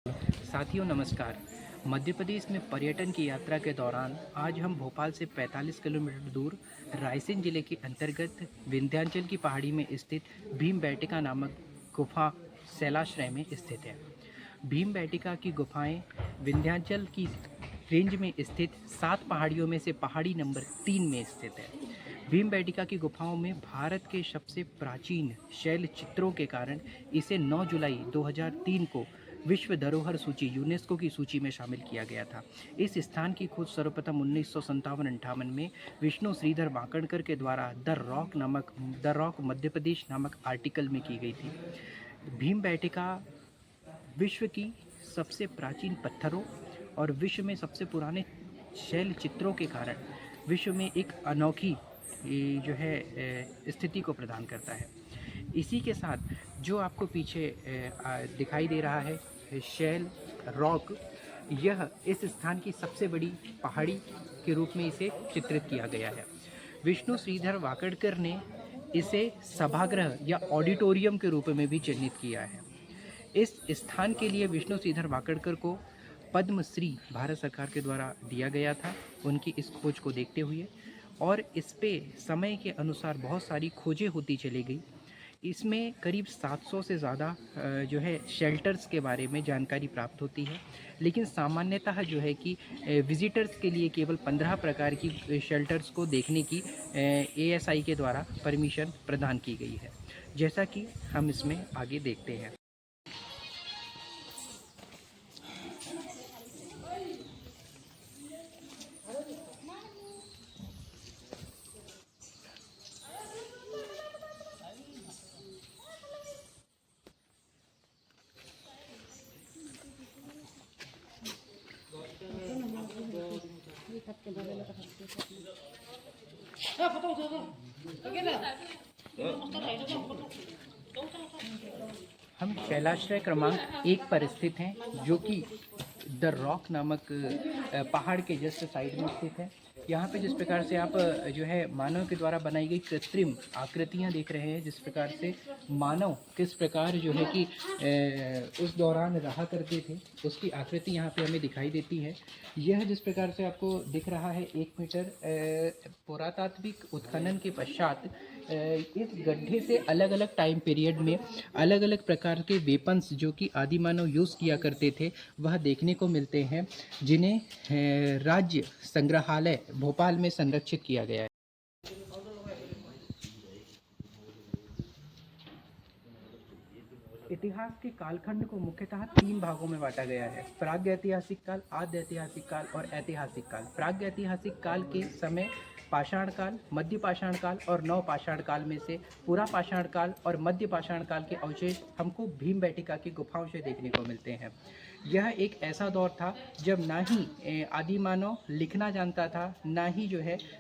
साथियों नमस्कार। मध्य प्रदेश में पर्यटन की यात्रा के दौरान आज हम भोपाल से 45 किलोमीटर दूर रायसेन जिले के अंतर्गत विंध्याचल की पहाड़ी में स्थित भीमबेटका नामक गुफा शैलाश्रय में स्थित है। भीमबेटका की गुफाएं विंध्याचल की रेंज में स्थित 7 पहाड़ियों में से पहाड़ी नंबर 3 में स्थित है। भीमबेटका की गुफाओं में भारत के सबसे प्राचीन शैल चित्रों के कारण इसे 9 जुलाई 2003 को विश्व धरोहर सूची यूनेस्को की सूची में शामिल किया गया था। इस स्थान की खोज सर्वप्रथम 1957-58 में विष्णु श्रीधर वाकणकर के द्वारा द रॉक मध्य प्रदेश नामक आर्टिकल में की गई थी। भीमबेटका विश्व की सबसे प्राचीन पत्थरों और विश्व में सबसे पुराने शैल चित्रों के कारण विश्व में एक अनोखी स्थिति को प्रदान करता है। इसी के साथ जो आपको पीछे दिखाई दे रहा है शैल रॉक, यह इस स्थान की सबसे बड़ी पहाड़ी के रूप में इसे चित्रित किया गया है। विष्णु श्रीधर वाकड़कर ने इसे सभागृह या ऑडिटोरियम के रूप में भी चिन्हित किया है। इस स्थान के लिए विष्णु श्रीधर वाकड़कर को पद्मश्री भारत सरकार के द्वारा दिया गया था उनकी इस खोज को देखते हुए, और इस पे समय के अनुसार बहुत सारी खोजें होती चली गई। इसमें करीब 700 से ज़्यादा शेल्टर्स के बारे में जानकारी प्राप्त होती है, लेकिन सामान्यतः कि विजिटर्स के लिए केवल 15 प्रकार की शेल्टर्स को देखने की ASI के द्वारा परमिशन प्रदान की गई है, जैसा कि हम इसमें आगे देखते हैं। हम शैलाश्रय क्रमांक 1 पर स्थित हैं, जो कि द रॉक नामक पहाड़ के जस्ट साइड में स्थित है। यहाँ पे जिस प्रकार से आप मानव के द्वारा बनाई गई कृत्रिम आकृतियाँ देख रहे हैं, जिस प्रकार से मानव किस प्रकार उस दौरान रहा करते थे, उसकी आकृति यहाँ पे हमें दिखाई देती है। यह जिस प्रकार से आपको दिख रहा है 1 मीटर पुरातात्विक उत्खनन के पश्चात इस गड्ढे से अलग अलग टाइम पीरियड में अलग अलग प्रकार के वेपन्स जो कि आदि मानव यूज़ किया करते थे वह देखने को मिलते हैं, जिन्हें राज्य संग्रहालय भोपाल में संरक्षित किया गया है। इतिहास के कालखंड को मुख्यतः 3 भागों में बांटा गया है: प्रागैतिहासिक काल, आद्य ऐतिहासिक काल और ऐतिहासिक काल। प्रागैतिहासिक काल के समय पाषाण काल, मध्य पाषाण काल और नव पाषाण काल में से पुरा पाषाण काल और मध्य पाषाण काल के अवशेष हमको भीमबेटका की गुफाओं से देखने को मिलते हैं। यह एक ऐसा दौर था जब ना ही आदि मानव लिखना जानता था, ना ही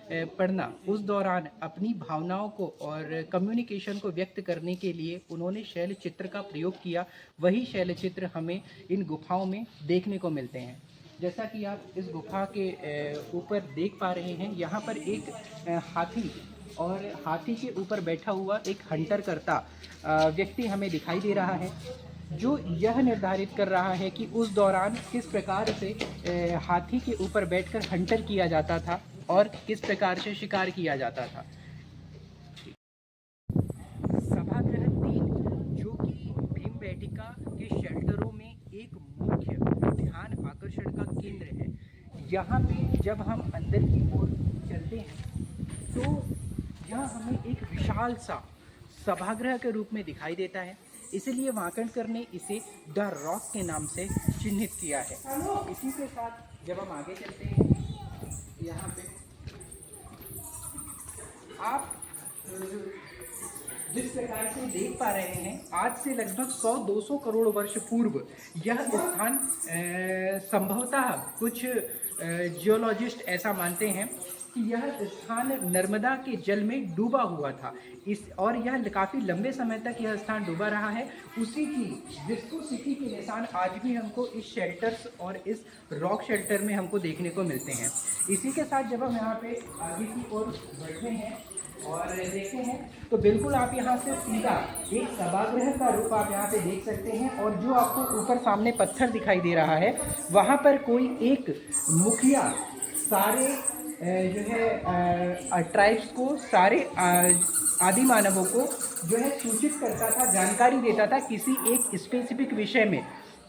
पढ़ना। उस दौरान अपनी भावनाओं को और कम्युनिकेशन को व्यक्त करने के लिए उन्होंने शैल चित्र का प्रयोग किया। वही शैल चित्र हमें इन गुफाओं में देखने को मिलते हैं। जैसा कि आप इस गुफा के ऊपर देख पा रहे हैं, यहाँ पर एक हाथी और हाथी के ऊपर बैठा हुआ एक हंटर करता व्यक्ति हमें दिखाई दे रहा है, जो यह निर्धारित कर रहा है कि उस दौरान किस प्रकार से हाथी के ऊपर बैठकर हंटर किया जाता था और किस प्रकार से शिकार किया जाता था। सभागृह 3, जो कि भीमबेटका के शेल्टरों में एक मुख्य ध्यान आकर्षण का केंद्र है। यहाँ पे जब हम अंदर की ओर चलते हैं तो यह हमें एक विशाल सा सभागृह के रूप में दिखाई देता है, इसलिए वाकणकर ने इसे द रॉक के नाम से चिन्हित किया है। इसी के साथ जब हम आगे चलते हैं, यहाँ पे आप जिस प्रकार से देख पा रहे हैं, आज से लगभग 100-200 करोड़ वर्ष पूर्व यह स्थान संभवतः कुछ जियोलॉजिस्ट ऐसा मानते हैं कि यह स्थान नर्मदा के जल में डूबा हुआ था। और यह काफ़ी लंबे समय तक यह स्थान डूबा रहा है। उसी की विस्कोसिटी के निशान आज भी हमको इस शेल्टर्स और इस रॉक शेल्टर में हमको देखने को मिलते हैं। इसी के साथ जब हम यहाँ पे आगे की ओर बढ़ते हैं और देखते हैं तो बिल्कुल आप यहाँ से सीधा एक सभागृह का रूप आप यहाँ पे देख सकते हैं। और जो आपको ऊपर सामने पत्थर दिखाई दे रहा है, वहाँ पर कोई एक मुखिया सारे जो है ट्राइब्स को, सारे आदि मानवों को जो है सूचित करता था, जानकारी देता था किसी एक स्पेसिफिक विषय में।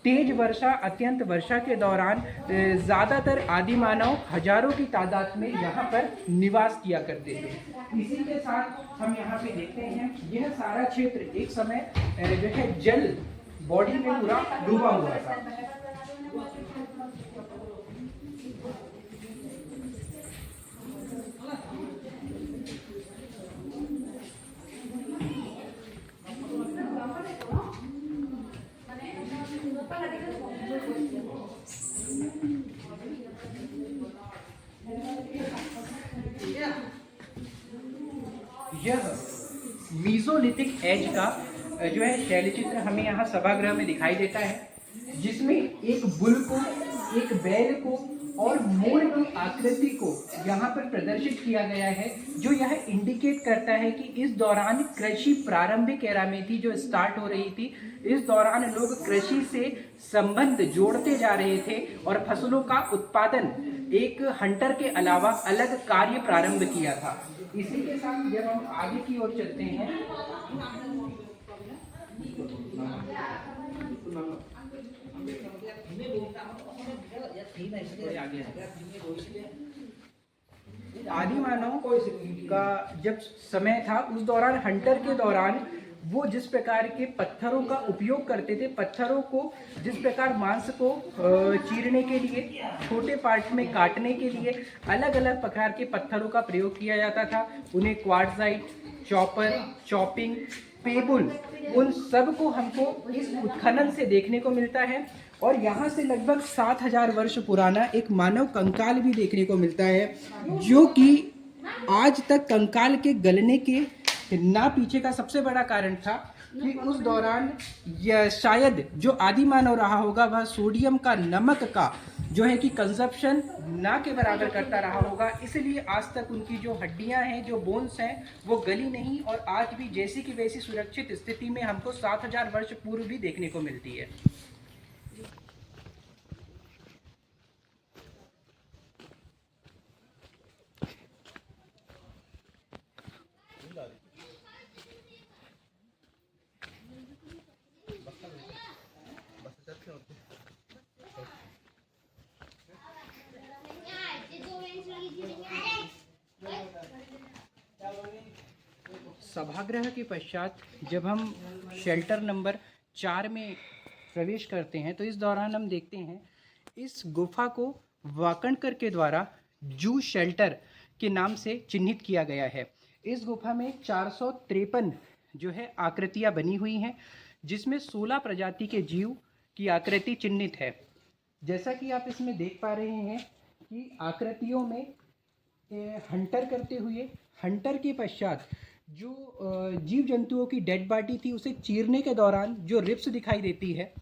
तेज वर्षा, अत्यंत वर्षा के दौरान ज़्यादातर आदि मानव हजारों की तादाद में यहाँ पर निवास किया करते थे। इसी के साथ हम यहाँ पे देखते हैं यह सारा क्षेत्र एक समय जो है जल बॉडी में पूरा डूबा हुआ था। यह मीजोलिथिक एज का जो है शैलचित्र हमें यहाँ सभागृह में दिखाई देता है, जिसमें एक बुल को, एक बैल को और मोर की आकृति को यहाँ पर प्रदर्शित किया गया है, जो यह इंडिकेट करता है कि इस दौरान कृषि प्रारंभिक एरा में थी, जो स्टार्ट हो रही थी। इस दौरान लोग कृषि से संबंध जोड़ते जा रहे थे और फसलों का उत्पादन एक हंटर के अलावा अलग कार्य प्रारंभ किया था। इसी के साथ जब हम आगे की ओर चलते हैं, आदि मानव का जब समय था, उस दौरान हंटर के दौरान वो जिस प्रकार के पत्थरों का उपयोग करते थे, पत्थरों को जिस प्रकार मांस को चीरने के लिए, छोटे पार्ट में काटने के लिए अलग अलग प्रकार के पत्थरों का प्रयोग किया जाता था। उन्हें क्वार्ट्जाइट, चॉपर, चॉपिंग, पेबुल, उन सब को हमको इस उत्खनन से देखने को मिलता है। और यहाँ से लगभग 7000 वर्ष पुराना एक मानव कंकाल भी देखने को मिलता है, जो कि आज तक कंकाल के गलने के ना पीछे का सबसे बड़ा कारण था कि उस दौरान शायद जो आदि मानव रहा होगा वह सोडियम का, नमक का जो है कि कंजप्शन ना के बराबर करता रहा होगा, इसलिए आज तक उनकी जो हड्डियां हैं, जो बोन्स हैं, वो गली नहीं और आज भी जैसी की वैसी सुरक्षित स्थिति में हमको 7000 वर्ष पूर्व भी देखने को मिलती है। सभागृह के पश्चात जब हम शेल्टर नंबर 4 में प्रवेश करते हैं, तो इस दौरान हम देखते हैं इस गुफा को वाकणकर के द्वारा जू शेल्टर के नाम से चिन्हित किया गया है। इस गुफा में 453 जो है आकृतियाँ बनी हुई हैं, जिसमें 16 प्रजाति के जीव की आकृति चिन्हित है। जैसा कि आप इसमें देख पा रहे हैं कि आकृतियों में हंटर करते हुए, हंटर के पश्चात जो जीव जंतुओं की डेड बॉडी थी उसे चीरने के दौरान जो रिप्स दिखाई देती है,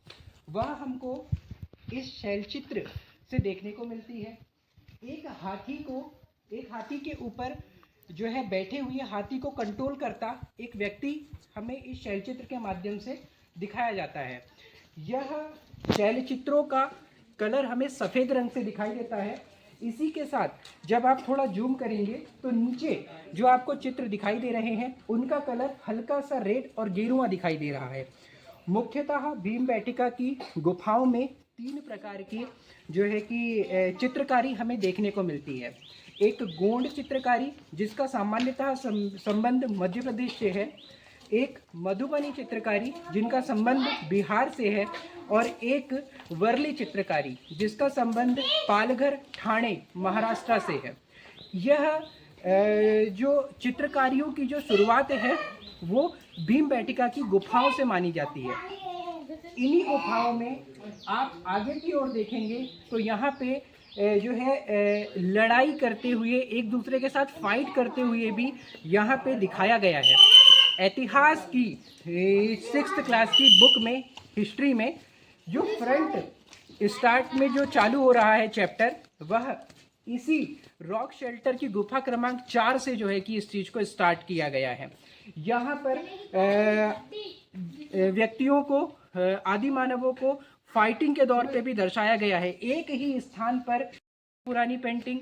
वह हमको इस शैलचित्र से देखने को मिलती है। एक हाथी के ऊपर जो है बैठे हुए हाथी को कंट्रोल करता एक व्यक्ति हमें इस शैलचित्र के माध्यम से दिखाया जाता है। यह शैलचित्रों का कलर हमें सफ़ेद रंग से दिखाई देता है। इसी के साथ जब आप थोड़ा जूम करेंगे तो नीचे जो आपको चित्र दिखाई दे रहे हैं उनका कलर हल्का सा रेड और गेरुआ दिखाई दे रहा है। मुख्यतः भीमबेटका की गुफाओं में 3 प्रकार की जो है कि चित्रकारी हमें देखने को मिलती है। एक गोंड चित्रकारी जिसका सामान्यतः संबंध मध्य प्रदेश से है, एक मधुबनी चित्रकारी जिनका संबंध बिहार से है, और एक वर्ली चित्रकारी जिसका संबंध पालघर, ठाणे, महाराष्ट्र से है। यह जो चित्रकारियों की जो शुरुआत है वो भीमबेटका की गुफाओं से मानी जाती है। इन्हीं गुफाओं में आप आगे की ओर देखेंगे तो यहाँ पे जो है लड़ाई करते हुए, एक दूसरे के साथ फाइट करते हुए भी यहाँ पे दिखाया गया है। इतिहास की 6th क्लास की बुक में, हिस्ट्री में जो फ्रंट स्टार्ट में जो चालू हो रहा है चैप्टर, वह इसी रॉक शेल्टर की गुफा क्रमांक 4 से जो है कि इस चीज़ को स्टार्ट किया गया है। यहाँ पर व्यक्तियों को, आदि मानवों को फाइटिंग के दौर पे भी दर्शाया गया है। एक ही स्थान पर पुरानी पेंटिंग,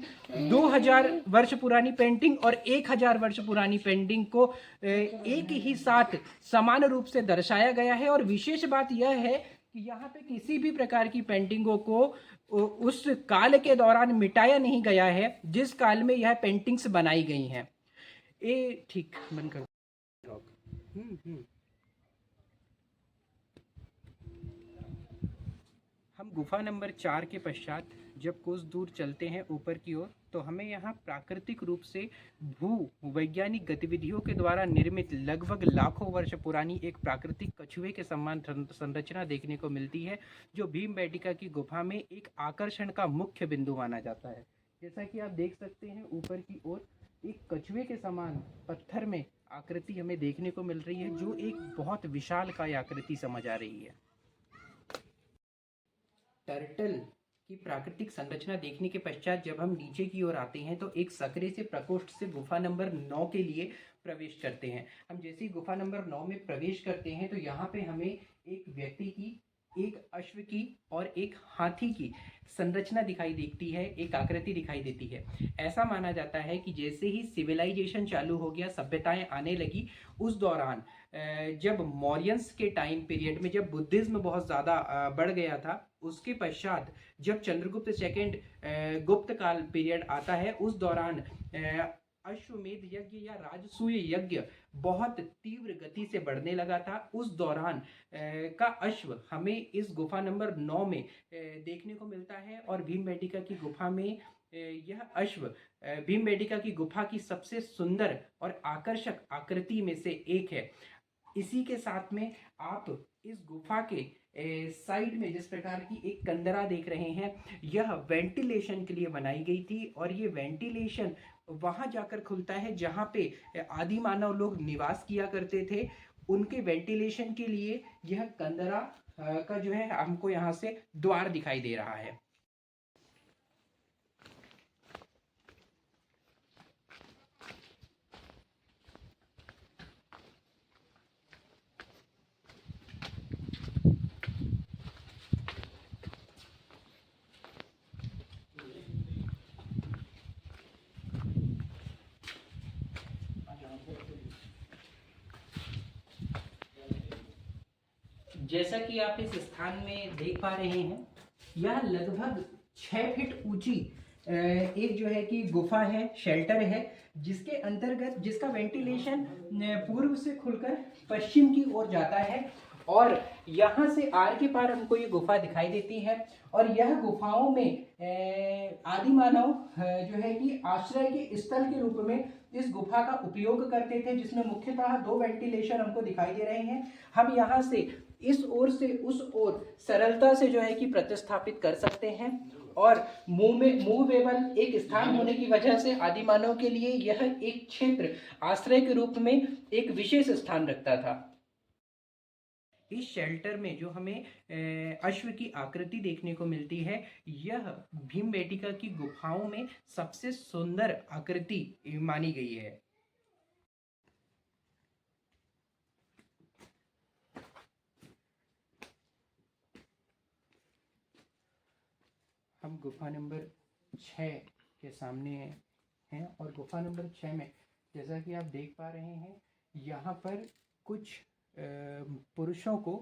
2000 वर्ष पुरानी पेंटिंग और 1000 वर्ष पुरानी पेंटिंग को एक ही साथ समान रूप से दर्शाया गया है। और विशेष बात यह है कि यहाँ पे किसी भी प्रकार की पेंटिंगों को उस काल के दौरान मिटाया नहीं गया है जिस काल में यह पेंटिंग्स बनाई गई हैं। ये ठीक बंद कर। हम गुफा नंबर 4 के पश्चात जब कुछ दूर चलते हैं ऊपर की ओर, तो हमें यहाँ प्राकृतिक रूप से भू वैज्ञानिक गतिविधियों के द्वारा निर्मित लगभग लाखों वर्ष पुरानी एक प्राकृतिक कछुए के समान संरचना देखने को मिलती है, जो भीमबेटका की गुफा में एक आकर्षण का मुख्य बिंदु माना जाता है। जैसा कि आप देख सकते हैं ऊपर की ओर एक कछुए के समान पत्थर में आकृति हमें देखने को मिल रही है, जो एक बहुत विशालकाय आकृति समझ आ रही है। टर्टल की प्राकृतिक संरचना देखने के पश्चात जब हम नीचे की ओर आते हैं तो एक सकरे से प्रकोष्ठ से गुफा नंबर 9 के लिए प्रवेश करते हैं। हम जैसे ही गुफा नंबर 9 में प्रवेश करते हैं तो यहाँ पे हमें एक व्यक्ति की, एक अश्व की और एक हाथी की संरचना दिखाई देती है, एक आकृति दिखाई देती है। ऐसा माना जाता है कि जैसे ही सिविलाइजेशन चालू हो गया, सभ्यताएं आने लगी, उस दौरान जब मौर्यंस के टाइम पीरियड में जब बुद्धिज्म बहुत ज़्यादा बढ़ गया था, उसके पश्चात जब चंद्रगुप्त सेकेंड गुप्त काल पीरियड आता है, उस दौरान अश्वमेध यज्ञ या राजसूय यज्ञ बहुत तीव्र गति से बढ़ने लगा था। उस दौरान का अश्व हमें इस गुफा नंबर 9 में देखने को मिलता है और भीमबेटका की गुफा में यह अश्व भीमबेटका की गुफा की सबसे सुंदर और आकर्षक आकृति में से एक है। इसी के साथ में आप इस गुफा के साइड में जिस प्रकार की एक कंदरा देख रहे हैं, यह वेंटिलेशन के लिए बनाई गई थी और ये वेंटिलेशन वहां जाकर खुलता है जहां पे आदि मानव लोग निवास किया करते थे। उनके वेंटिलेशन के लिए यह कंदरा का जो है हमको यहाँ से द्वार दिखाई दे रहा है। जैसा कि आप इस स्थान में देख पा रहे हैं, यह लगभग 6 फीट ऊंची एक जो है कि गुफा है, शेल्टर है, जिसके अंतर्गत जिसका वेंटिलेशन पूर्व से खुलकर पश्चिम की ओर जाता है और यहाँ से आर के पार हमको ये गुफा दिखाई देती है। और यह गुफाओं में आदि मानव जो है कि आश्रय के स्थल के रूप में इस गुफा का उपयोग करते थे, जिसमें मुख्यतः 2 वेंटिलेशन हमको दिखाई दे रहे हैं। हम यहाँ से इस ओर से उस ओर सरलता से जो है कि प्रतिस्थापित कर सकते हैं और मूवेबल एक स्थान होने की वजह से आदि मानव के लिए यह एक क्षेत्र आश्रय के रूप में एक विशेष स्थान रखता था। इस शेल्टर में जो हमें अश्व की आकृति देखने को मिलती है, यह भीमबेटका की गुफाओं में सबसे सुंदर आकृति मानी गई है। हम गुफा नंबर 6 के सामने हैं और गुफा नंबर 6 में जैसा कि आप देख पा रहे हैं, यहाँ पर कुछ पुरुषों को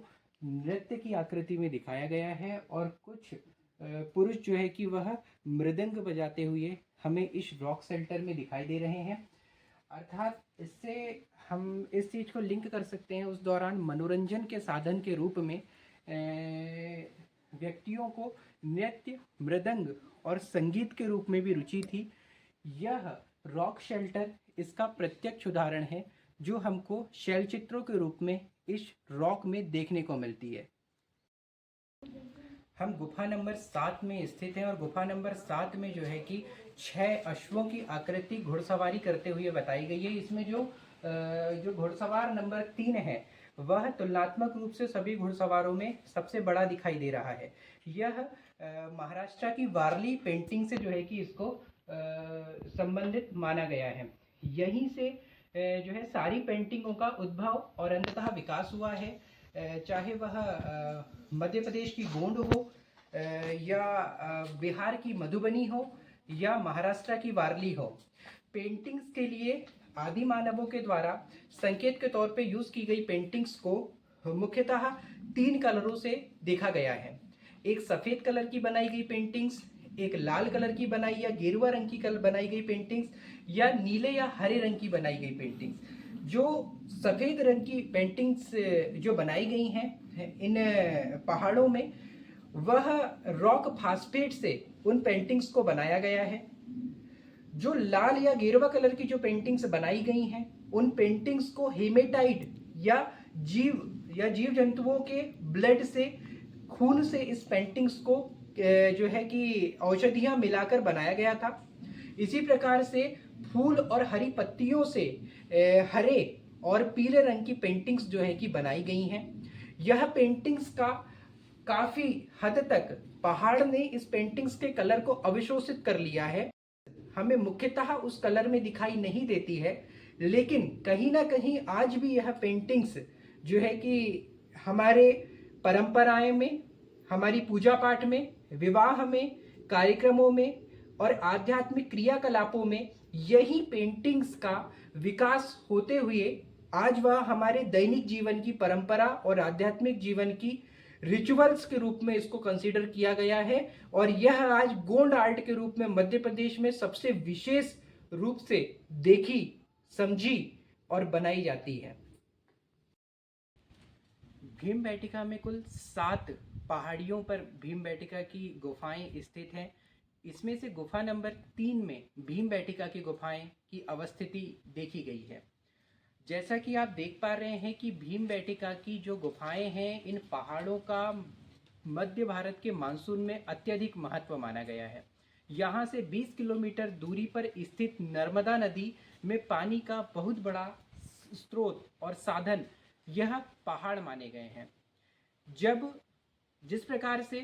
नृत्य की आकृति में दिखाया गया है और कुछ पुरुष जो है कि वह मृदंग बजाते हुए हमें इस रॉक शेल्टर में दिखाई दे रहे हैं। अर्थात इससे हम इस चीज़ को लिंक कर सकते हैं, उस दौरान मनोरंजन के साधन के रूप में व्यक्तियों को नृत्य, मृदंग और संगीत के रूप में भी रुचि थी। यह रॉक शेल्टर इसका प्रत्यक्ष उदाहरण है, जो हमको शैल चित्रों के रूप में इस रॉक में देखने को मिलती है। हम गुफा नंबर 7 में स्थित हैं और गुफा नंबर 7 में जो है कि 6 अश्वों की आकृति घुड़सवारी करते हुए बताई गई है। इसमें जो घुड़सवार नंबर 3 है, वह तुलनात्मक रूप से सभी घुड़सवारों में सबसे बड़ा दिखाई दे रहा है। यह महाराष्ट्र की वारली पेंटिंग से जो है कि इसको संबंधित माना गया है। यहीं से जो है सारी पेंटिंगों का उद्भव और अंततः विकास हुआ है। चाहे वह मध्य प्रदेश की गोंड हो या बिहार की मधुबनी हो या महाराष्ट्र की वारली हो, पेंटिंग्स के लिए आदि मानवों के द्वारा संकेत के तौर पे यूज की गई पेंटिंग्स को मुख्यतः 3 कलरों से देखा गया है। एक सफ़ेद कलर की बनाई गई पेंटिंग्स, एक लाल कलर की बनाई या गेरुआ रंग की बनाई गई पेंटिंग्स, या नीले या हरे रंग की बनाई गई पेंटिंग्स। जो सफ़ेद रंग की पेंटिंग्स जो बनाई गई हैं इन पहाड़ों में, वह रॉक फास्फेट से उन पेंटिंग्स को बनाया गया है। जो लाल या गेरुआ कलर की जो पेंटिंग्स बनाई गई हैं, उन पेंटिंग्स को हेमेटाइट या जीव जंतुओं के ब्लड से, खून से इस पेंटिंग्स को जो है कि औषधियाँ मिलाकर बनाया गया था। इसी प्रकार से फूल और हरी पत्तियों से हरे और पीले रंग की पेंटिंग्स जो है कि बनाई गई हैं। यह पेंटिंग्स का काफ़ी हद तक पहाड़ ने इस पेंटिंग्स के कलर को अवशोषित कर लिया है। हमें मुख्यतः उस कलर में दिखाई नहीं देती है, लेकिन कहीं ना कहीं आज भी यह पेंटिंग्स जो है कि हमारे परंपराएं में, हमारी पूजा पाठ में, विवाह में, कार्यक्रमों में और आध्यात्मिक क्रियाकलापों में यही पेंटिंग्स का विकास होते हुए आज वह हमारे दैनिक जीवन की परंपरा और आध्यात्मिक जीवन की रिचुअल्स के रूप में इसको कंसीडर किया गया है। और यह आज गोंड आर्ट के रूप में मध्य प्रदेश में सबसे विशेष रूप से देखी, समझी और बनाई जाती है। भीमबेटका में कुल 7 पहाड़ियों पर भीमबेटका की गुफाएं स्थित हैं। इसमें से गुफा नंबर 3 में भीमबेटका की गुफाएं की अवस्थिति देखी गई है। जैसा कि आप देख पा रहे हैं कि भीमबेटका की जो गुफाएं हैं, इन पहाड़ों का मध्य भारत के मानसून में अत्यधिक महत्व माना गया है। यहाँ से 20 किलोमीटर दूरी पर स्थित नर्मदा नदी में पानी का बहुत बड़ा स्रोत और साधन यह पहाड़ माने गए हैं। जिस प्रकार से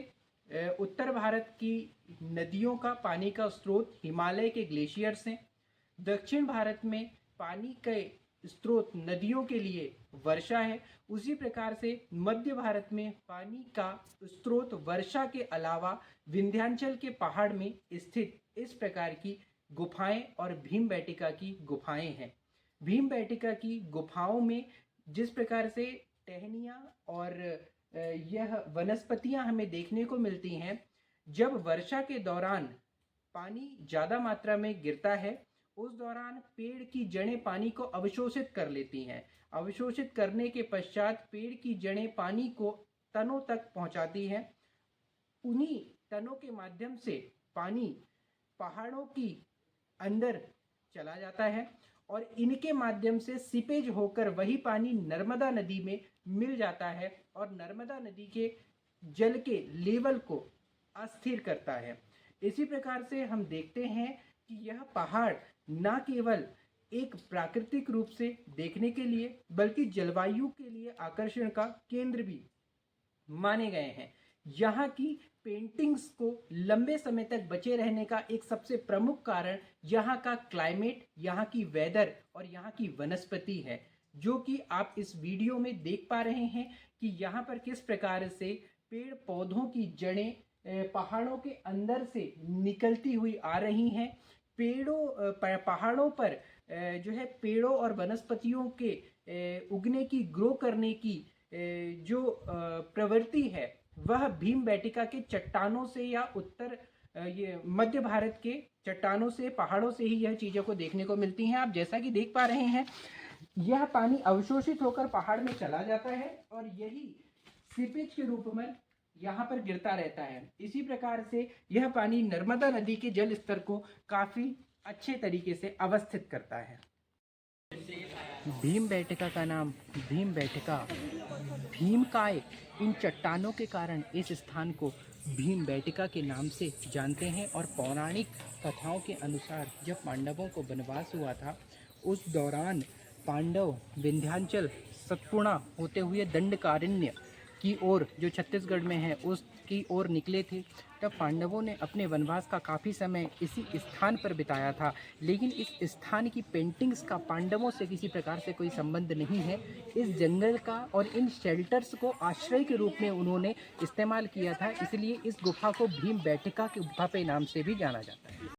उत्तर भारत की नदियों का पानी का स्रोत हिमालय के ग्लेशियर्स हैं, दक्षिण भारत में पानी के स्रोत नदियों के लिए वर्षा है, उसी प्रकार से मध्य भारत में पानी का स्रोत वर्षा के अलावा विंध्याचल के पहाड़ में स्थित इस प्रकार की गुफाएं और भीमबेटका की गुफाएं हैं। भीमबेटका की गुफाओं में जिस प्रकार से टहनियाँ और यह वनस्पतियाँ हमें देखने को मिलती हैं, जब वर्षा के दौरान पानी ज़्यादा मात्रा में गिरता है, उस दौरान पेड़ की जड़ें पानी को अवशोषित कर लेती हैं। अवशोषित करने के पश्चात पेड़ की जड़ें पानी को तनों तक पहुंचाती हैं। उन्हीं तनों के माध्यम से पानी पहाड़ों की अंदर चला जाता है और इनके माध्यम से सीपेज होकर वही पानी नर्मदा नदी में मिल जाता है और नर्मदा नदी के जल के लेवल को अस्थिर करता है। इसी प्रकार से हम देखते हैं कि यह पहाड़ न केवल एक प्राकृतिक रूप से देखने के लिए बल्कि जलवायु के लिए आकर्षण का केंद्र भी माने गए हैं। यहाँ की पेंटिंग्स को लंबे समय तक बचे रहने का एक सबसे प्रमुख कारण यहाँ का क्लाइमेट, यहाँ की वेदर और यहाँ की वनस्पति है, जो कि आप इस वीडियो में देख पा रहे हैं कि यहाँ पर किस प्रकार से पेड़ पौधों की जड़ें पहाड़ों के अंदर से निकलती हुई आ रही हैं। पहाड़ों पर जो है पेड़ों और वनस्पतियों के उगने की, ग्रो करने की जो प्रवृत्ति है, वह भीमबेटका के चट्टानों से या ये मध्य भारत के चट्टानों से, पहाड़ों से ही यह चीज़ों को देखने को मिलती हैं। आप जैसा कि देख पा रहे हैं, यह पानी अवशोषित होकर पहाड़ में चला जाता है और यही सीपेज के रूप में यहाँ पर गिरता रहता है। इसी प्रकार से यह पानी नर्मदा नदी के जल स्तर को काफ़ी अच्छे तरीके से अवस्थित करता है। भीमबेटका का नाम भीमबेटका, भीमकाय इन चट्टानों के कारण इस स्थान को भीमबेटका के नाम से जानते हैं। और पौराणिक कथाओं के अनुसार जब पांडवों को वनवास हुआ था, उस दौरान पांडव विंध्याचल सतपुड़ा होते हुए दंडकारण्य की ओर, जो छत्तीसगढ़ में है, उसकी ओर निकले थे, तब पांडवों ने अपने वनवास का काफ़ी समय इसी स्थान पर बिताया था। लेकिन इस स्थान की पेंटिंग्स का पांडवों से किसी प्रकार से कोई संबंध नहीं है। इस जंगल का और इन शेल्टर्स को आश्रय के रूप में उन्होंने इस्तेमाल किया था, इसलिए इस गुफा को भीम बैठका की गुफा के नाम से भी जाना जाता है।